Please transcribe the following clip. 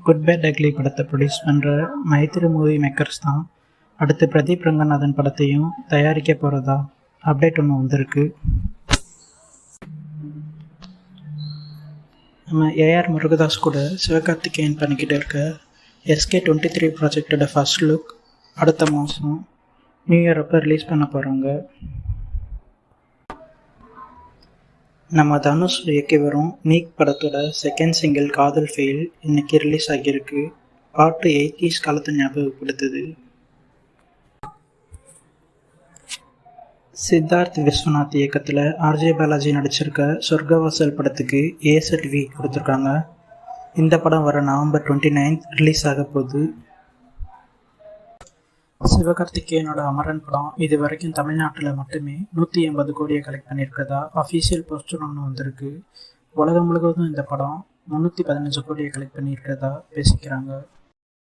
Good bad ugly படத்தை produce பண்ணுற Maithri movie makers தான் அடுத்து பிரதீப் ரங்கநாதன் படத்தையும் தயாரிக்க போகிறதா அப்டேட் ஒன்று வந்திருக்கு. நம்ம ஏஆர் முருகதாஸ் கூட சிவகார்த்திகேயன் பண்ணிக்கிட்டு இருக்க SK23 ப்ராஜெக்டோட ஃபர்ஸ்ட் லுக் அடுத்த மாதம் நியூ இயர் அப்போ ரிலீஸ் பண்ண போகிறாங்க. நம்ம தனுஷ் இயக்கி வரும் மீக் படத்தோட செகண்ட் சிங்கிள் காதல் ஃபெயில் இன்னைக்கு ரிலீஸ் ஆகியிருக்கு. பாட்டு 80s காலத்தை ஞாபகப்படுத்துது. சித்தார்த் விஸ்வநாத் இயக்கத்தில் RJ பாலாஜி நடிச்சிருக்க சொர்க்கவாசல் படத்துக்கு A சர்டிஃபிகேட் கொடுத்துருக்காங்க. இந்த படம் வர நவம்பர் 29 ரிலீஸ் ஆக போகுது. சிவகார்த்திகேயனோட அமரன் படம் இது வரைக்கும் தமிழ்நாட்டில் மட்டுமே 180 கோடியை கலெக்ட் பண்ணியிருக்கதா அஃபீஷியல் போஸ்டர் ஒன்று வந்திருக்கு. உலகம் முழுவதும் இந்த படம் 315 கோடியை கலெக்ட் பண்ணியிருக்கிறதா பேசிக்கிறாங்க.